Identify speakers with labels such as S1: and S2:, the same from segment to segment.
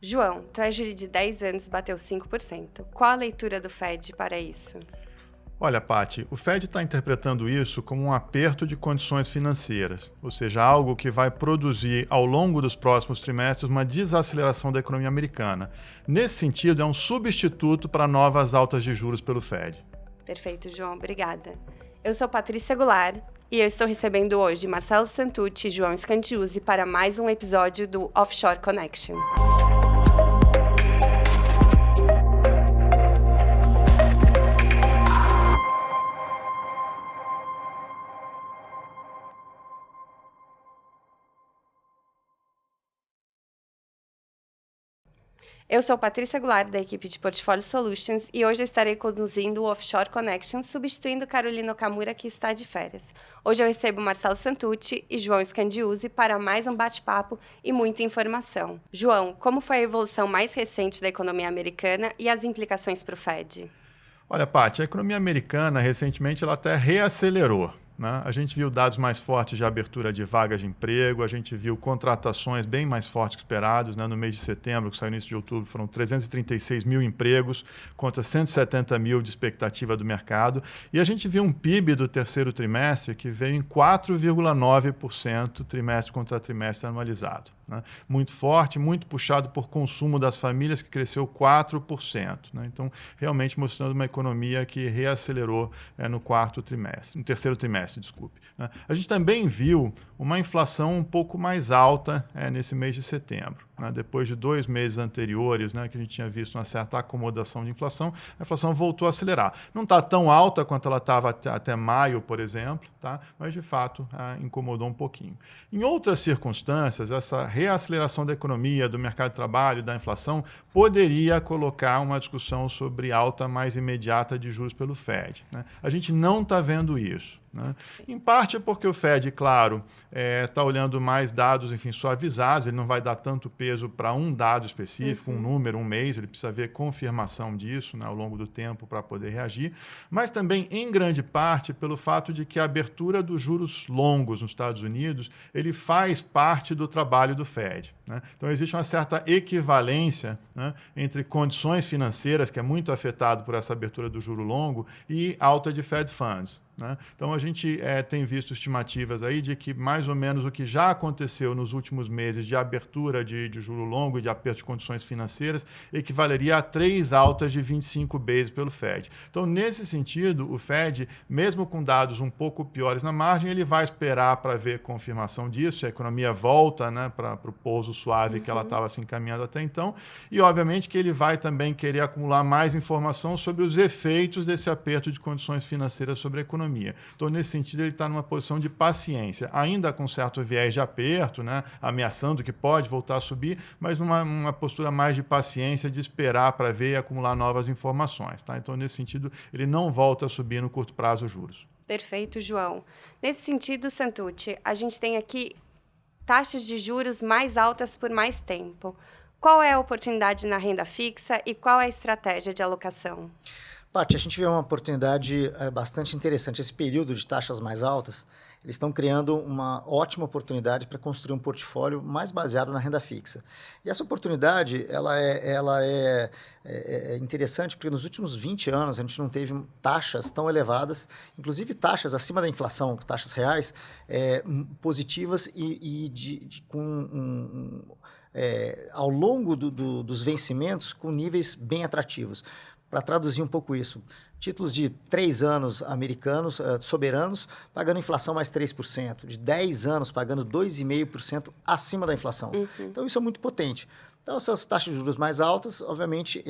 S1: João, Treasury de 10 anos bateu 5%. Qual a leitura do Fed para isso?
S2: Olha, Paty, o Fed está interpretando isso como um aperto de condições financeiras, ou seja, algo que vai produzir ao longo dos próximos trimestres uma desaceleração da economia americana. Nesse sentido, é um substituto para novas altas de juros pelo Fed.
S1: Perfeito, João, obrigada. Eu sou Patrícia Goulart e eu estou recebendo hoje Marcelo Santucci e João Scandiuzzi para mais um episódio do Offshore Connection. Eu sou Patrícia Goulart, da equipe de Portfolio Solutions, e hoje eu estarei conduzindo o Offshore Connection, substituindo Carolina Okamura, que está de férias. Hoje eu recebo Marcelo Santucci e João Scandiuzzi para mais um bate-papo e muita informação. João, como foi a evolução mais recente da economia americana e as implicações para o Fed?
S2: Olha, Paty, a economia americana, recentemente, ela até reacelerou. A gente viu dados mais fortes de abertura de vagas de emprego, a gente viu contratações bem mais fortes que esperados. No mês de setembro, que saiu no início de outubro, foram 336 mil empregos contra 170 mil de expectativa do mercado. E a gente viu um PIB do terceiro trimestre que veio em 4,9% trimestre contra trimestre anualizado. Muito forte, muito puxado por consumo das famílias, que cresceu 4%. Então, realmente mostrando uma economia que reacelerou no terceiro trimestre, desculpe. A gente também viu uma inflação um pouco mais alta nesse mês de setembro. Depois de 2 meses anteriores, que a gente tinha visto uma certa acomodação de inflação, a inflação voltou a acelerar. Não está tão alta quanto ela estava até maio, por exemplo, mas de fato incomodou um pouquinho. Em outras circunstâncias, essa reaceleração da economia, do mercado de trabalho, da inflação, poderia colocar uma discussão sobre alta mais imediata de juros pelo Fed. A gente não está vendo isso. Em parte porque o Fed, claro, está olhando mais dados, suavizados, ele não vai dar tanto peso para um dado específico, um número, um mês, ele precisa ver confirmação disso ao longo do tempo para poder reagir, mas também, em grande parte, pelo fato de que a abertura dos juros longos nos Estados Unidos, ele faz parte do trabalho do Fed. Então, existe uma certa equivalência entre condições financeiras, que é muito afetado por essa abertura do juro longo, e alta de Fed Funds. Então, a gente tem visto estimativas aí de que mais ou menos o que já aconteceu nos últimos meses de abertura de juro longo e de aperto de condições financeiras equivaleria a 3 altas de 25 bases pelo Fed. Então, nesse sentido, o Fed, mesmo com dados um pouco piores na margem, ele vai esperar para ver confirmação disso, se a economia volta para o pouso suave que ela estava se encaminhando até então, e obviamente que ele vai também querer acumular mais informação sobre os efeitos desse aperto de condições financeiras sobre a economia. Então, nesse sentido, ele está numa posição de paciência, ainda com certo viés de aperto, ameaçando que pode voltar a subir, mas numa postura mais de paciência, de esperar para ver e acumular novas informações. Então, nesse sentido, ele não volta a subir no curto prazo os juros.
S1: Perfeito, João. Nesse sentido, Santucci, a gente tem aqui taxas de juros mais altas por mais tempo. Qual é a oportunidade na renda fixa e qual é a estratégia de alocação?
S3: Paty, a gente vê uma oportunidade bastante interessante. Esse período de taxas mais altas, eles estão criando uma ótima oportunidade para construir um portfólio mais baseado na renda fixa. E essa oportunidade ela é interessante porque nos últimos 20 anos a gente não teve taxas tão elevadas, inclusive taxas acima da inflação, taxas reais, positivas ao longo dos vencimentos com níveis bem atrativos. Para traduzir um pouco isso, títulos de 3 anos americanos, soberanos, pagando inflação mais 3%, de 10 anos pagando 2,5% acima da inflação. Então, isso é muito potente. Então, essas taxas de juros mais altas, obviamente,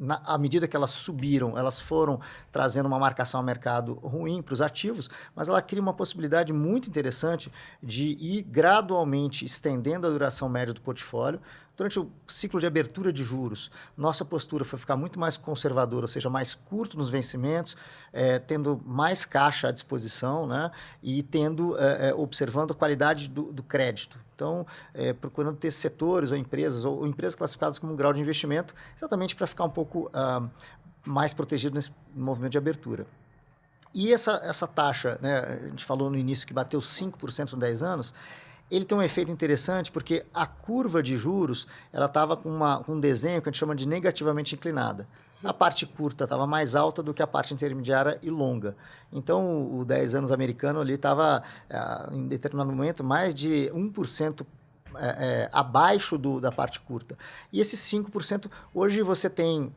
S3: à medida que elas subiram, elas foram trazendo uma marcação ao mercado ruim para os ativos, mas ela cria uma possibilidade muito interessante de ir gradualmente estendendo a duração média do portfólio. Durante o ciclo de abertura de juros, nossa postura foi ficar muito mais conservadora, ou seja, mais curto nos vencimentos, tendo mais caixa à disposição, e observando a qualidade do crédito. Então, procurando ter setores ou empresas classificadas como um grau de investimento, exatamente para ficar um pouco mais protegido nesse movimento de abertura. E essa taxa, a gente falou no início que bateu 5% em 10 anos, Ele tem um efeito interessante porque a curva de juros ela estava com um desenho que a gente chama de negativamente inclinada. A parte curta estava mais alta do que a parte intermediária e longa. Então, o 10 anos americano ali estava, em determinado momento, mais de 1% abaixo da parte curta. E esses 5%, hoje você tem,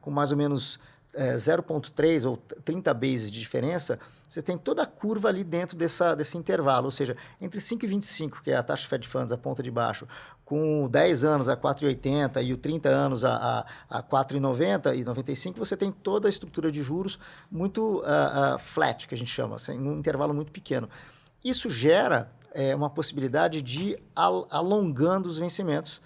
S3: com mais ou menos 0,3 ou 30 bases de diferença, você tem toda a curva ali dentro desse intervalo, ou seja, entre 5 e 25, que é a taxa Fed Funds, a ponta de baixo, com 10 anos a 4,80 e o 30 anos a 4,90 e 95, você tem toda a estrutura de juros muito flat, que a gente chama, assim, num intervalo muito pequeno. Isso gera uma possibilidade de ir alongando os vencimentos,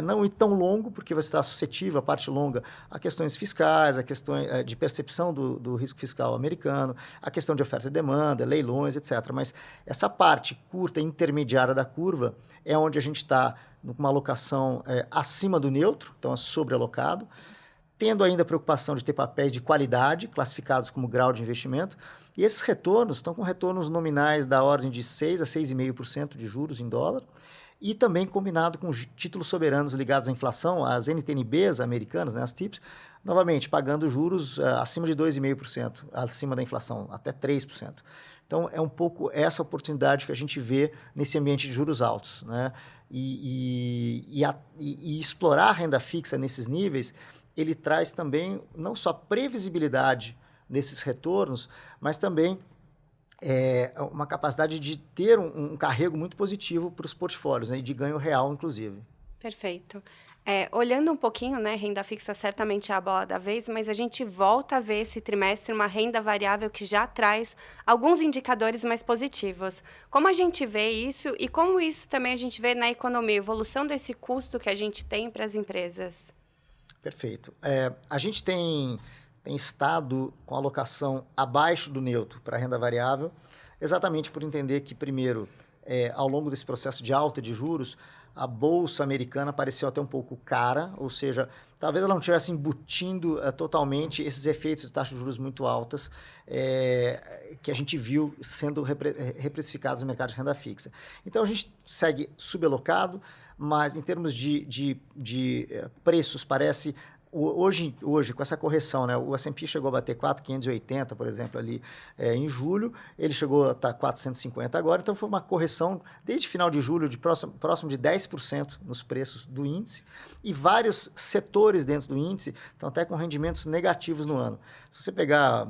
S3: não ir tão longo, porque você está suscetível, a parte longa, a questões fiscais, a questão de percepção do risco fiscal americano, a questão de oferta e demanda, leilões, etc. Mas essa parte curta e intermediária da curva é onde a gente está com uma alocação acima do neutro, então é sobrealocado, tendo ainda a preocupação de ter papéis de qualidade, classificados como grau de investimento, e esses retornos estão com retornos nominais da ordem de 6% a 6,5% de juros em dólar, e também combinado com títulos soberanos ligados à inflação, as NTNBs americanas, né, as TIPS, novamente pagando juros acima de 2,5%, acima da inflação, até 3%. Então, é um pouco essa oportunidade que a gente vê nesse ambiente de juros altos, né? E explorar a renda fixa nesses níveis, ele traz também não só previsibilidade nesses retornos, mas também uma capacidade de ter um carrego muito positivo para os portfólios, né, e de ganho real, inclusive.
S1: Perfeito. Olhando um pouquinho, né, renda fixa certamente é a bola da vez, mas a gente volta a ver esse trimestre uma renda variável que já traz alguns indicadores mais positivos. Como a gente vê isso e como isso também a gente vê na economia, evolução desse custo que a gente tem para as empresas?
S3: Perfeito. A gente tem estado com alocação abaixo do neutro para a renda variável, exatamente por entender que, primeiro, ao longo desse processo de alta de juros, a bolsa americana pareceu até um pouco cara, ou seja, talvez ela não estivesse embutindo totalmente esses efeitos de taxas de juros muito altas que a gente viu sendo reprecificados no mercado de renda fixa. Então, a gente segue subalocado, mas em termos de preços, parece... Hoje, com essa correção, né, o S&P chegou a bater 4,580, por exemplo, ali em julho, ele chegou a estar 450 agora, então foi uma correção desde final de julho de próximo de 10% nos preços do índice, e vários setores dentro do índice estão até com rendimentos negativos no ano. Se você pegar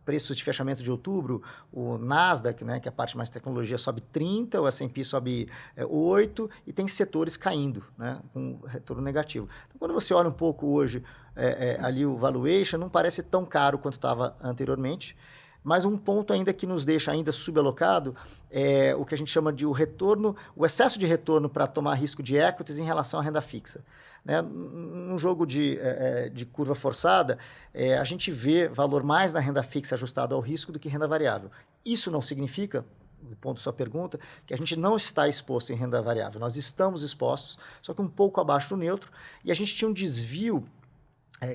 S3: preços de fechamento de outubro, o Nasdaq, né, que é a parte mais tecnologia, sobe 30, o S&P sobe 8, e tem setores caindo, né, com retorno negativo. Então, quando você olha um pouco hoje ali o valuation, não parece tão caro quanto estava anteriormente, mas um ponto ainda que nos deixa ainda subalocado é o que a gente chama de o excesso de retorno para tomar risco de equities em relação à renda fixa. Né? Num jogo de curva forçada, a gente vê valor mais na renda fixa ajustado ao risco do que renda variável. Isso não significa, do ponto da sua pergunta, que a gente não está exposto em renda variável. Nós estamos expostos, só que um pouco abaixo do neutro, e a gente tinha um desvio.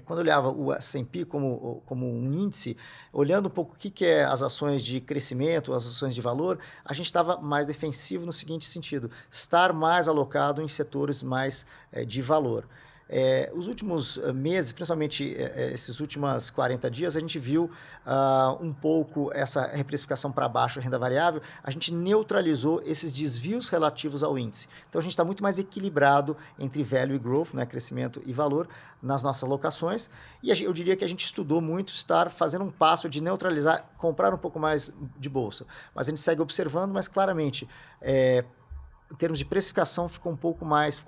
S3: Quando eu olhava o S&P como um índice, olhando um pouco o que é as ações de crescimento, as ações de valor, a gente estava mais defensivo no seguinte sentido, estar mais alocado em setores mais de valor. Os últimos meses, principalmente esses últimos 40 dias, a gente viu um pouco essa reprecificação para baixo da renda variável, a gente neutralizou esses desvios relativos ao índice. Então, a gente está muito mais equilibrado entre value e growth, né, crescimento e valor, nas nossas alocações, e eu diria que a gente estudou muito estar fazendo um passo de neutralizar, comprar um pouco mais de bolsa. Mas a gente segue observando, mas claramente... em termos de precificação, ficou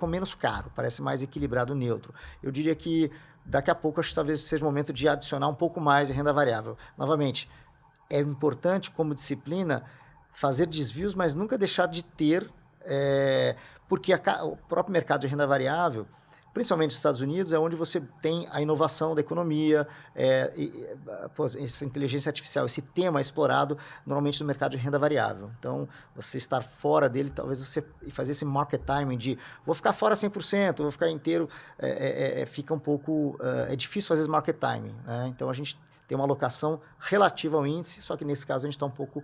S3: menos caro, parece mais equilibrado, neutro. Eu diria que daqui a pouco, acho que talvez seja o momento de adicionar um pouco mais de renda variável. Novamente, é importante, como disciplina, fazer desvios, mas nunca deixar de ter, porque o próprio mercado de renda variável, principalmente nos Estados Unidos, é onde você tem a inovação da economia, essa inteligência artificial, esse tema é explorado normalmente no mercado de renda variável. Então, você estar fora dele, talvez você fazer esse market timing de vou ficar fora 100%, vou ficar inteiro, fica um pouco... é difícil fazer esse market timing, né? Então, a gente tem uma alocação relativa ao índice, só que nesse caso a gente está um pouco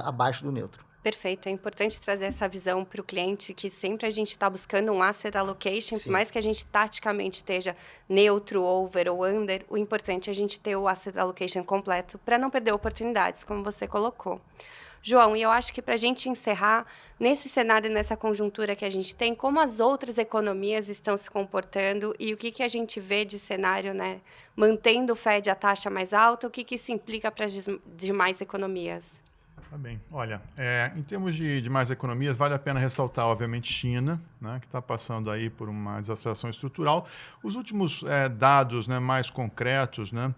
S3: abaixo do neutro.
S1: Perfeito, é importante trazer essa visão para o cliente, que sempre a gente está buscando um asset allocation,
S3: Sim.
S1: por mais que a gente taticamente esteja neutro, over ou under, o importante é a gente ter o asset allocation completo para não perder oportunidades, como você colocou. João, e eu acho que para a gente encerrar, nesse cenário, nessa conjuntura que a gente tem, como as outras economias estão se comportando e o que a gente vê de cenário, né, mantendo o Fed a taxa mais alta, o que isso implica para as demais economias?
S2: Tá bem. Olha, em termos de mais economias, vale a pena ressaltar, obviamente, China, né, que está passando aí por uma desaceleração estrutural. Os últimos dados, né, mais concretos, né,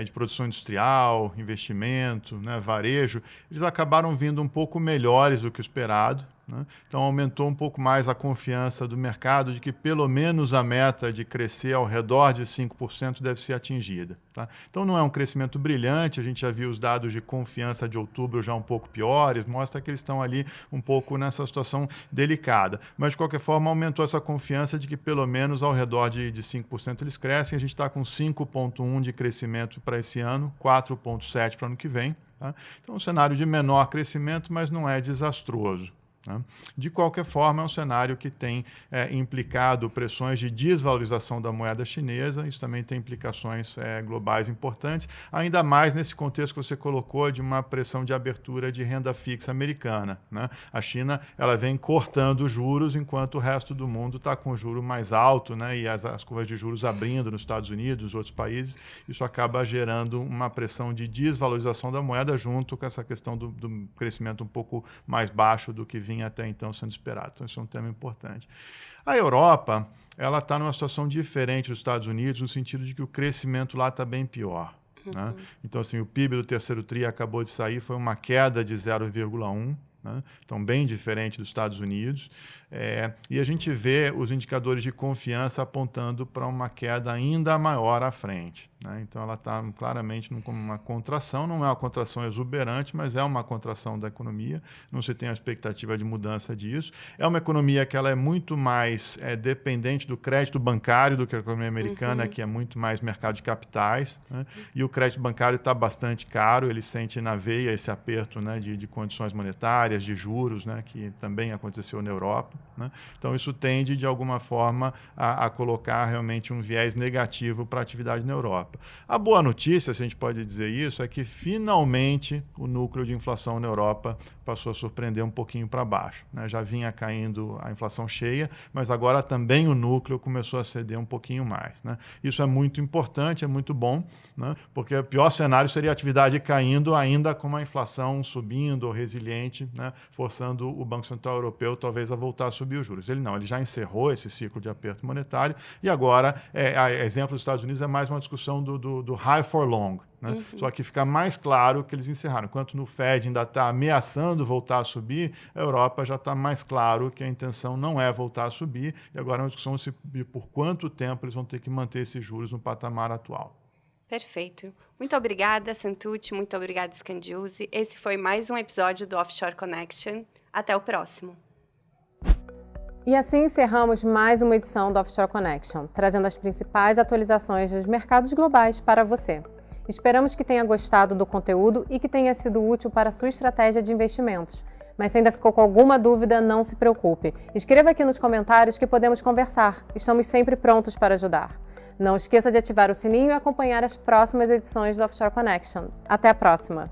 S2: de produção industrial, investimento, né, varejo, eles acabaram vindo um pouco melhores do que o esperado. Né? Então, aumentou um pouco mais a confiança do mercado de que pelo menos a meta de crescer ao redor de 5% deve ser atingida. Tá? Então, não é um crescimento brilhante, a gente já viu os dados de confiança de outubro já um pouco piores, mostra que eles estão ali um pouco nessa situação delicada. Mas, de qualquer forma, aumentou essa confiança de que pelo menos ao redor de 5% eles crescem. A gente está com 5,1% de crescimento para esse ano, 4,7% para o ano que vem. Tá? Então, um cenário de menor crescimento, mas não é desastroso. De qualquer forma, é um cenário que tem implicado pressões de desvalorização da moeda chinesa, isso também tem implicações globais importantes, ainda mais nesse contexto que você colocou de uma pressão de abertura de renda fixa americana. Né? A China ela vem cortando juros, enquanto o resto do mundo está com o juro mais alto, né? E as curvas de juros abrindo nos Estados Unidos, outros países, isso acaba gerando uma pressão de desvalorização da moeda junto com essa questão do crescimento um pouco mais baixo do que vinha até então sendo esperado. Então, isso é um tema importante. A Europa, ela está numa situação diferente dos Estados Unidos, no sentido de que o crescimento lá está bem pior. Né? Então, assim, o PIB do terceiro TRI acabou de sair, foi uma queda de 0,1%. Né? Então, bem diferente dos Estados Unidos. E a gente vê os indicadores de confiança apontando para uma queda ainda maior à frente. Né? Então, ela está claramente numa contração, não é uma contração exuberante, mas é uma contração da economia, não se tem a expectativa de mudança disso. É uma economia que ela é muito mais dependente do crédito bancário do que a economia americana, que é muito mais mercado de capitais. Né? E o crédito bancário está bastante caro, ele sente na veia esse aperto, né, de condições monetárias, de juros, né, que também aconteceu na Europa. Né? Então, isso tende, de alguma forma, a colocar realmente um viés negativo para a atividade na Europa. A boa notícia, se a gente pode dizer isso, é que, finalmente, o núcleo de inflação na Europa passou a surpreender um pouquinho para baixo. Né? Já vinha caindo a inflação cheia, mas agora também o núcleo começou a ceder um pouquinho mais. Né? Isso é muito importante, é muito bom, né? Porque o pior cenário seria a atividade caindo ainda com uma inflação subindo ou resiliente, né? Forçando o Banco Central Europeu talvez a voltar a subir os juros. Ele não, ele já encerrou esse ciclo de aperto monetário e agora, a exemplo dos Estados Unidos, é mais uma discussão do high for long. Né? Só que fica mais claro que eles encerraram. Enquanto no Fed ainda está ameaçando voltar a subir, a Europa já está mais claro que a intenção não é voltar a subir e agora é uma discussão se por quanto tempo eles vão ter que manter esses juros no patamar atual.
S1: Perfeito. Muito obrigada, Santucci. Muito obrigada, Scandiuzzi. Esse foi mais um episódio do Offshore Connection. Até o próximo.
S4: E assim encerramos mais uma edição do Offshore Connection, trazendo as principais atualizações dos mercados globais para você. Esperamos que tenha gostado do conteúdo e que tenha sido útil para a sua estratégia de investimentos. Mas se ainda ficou com alguma dúvida, não se preocupe. Escreva aqui nos comentários que podemos conversar. Estamos sempre prontos para ajudar. Não esqueça de ativar o sininho e acompanhar as próximas edições do Offshore Connection. Até a próxima!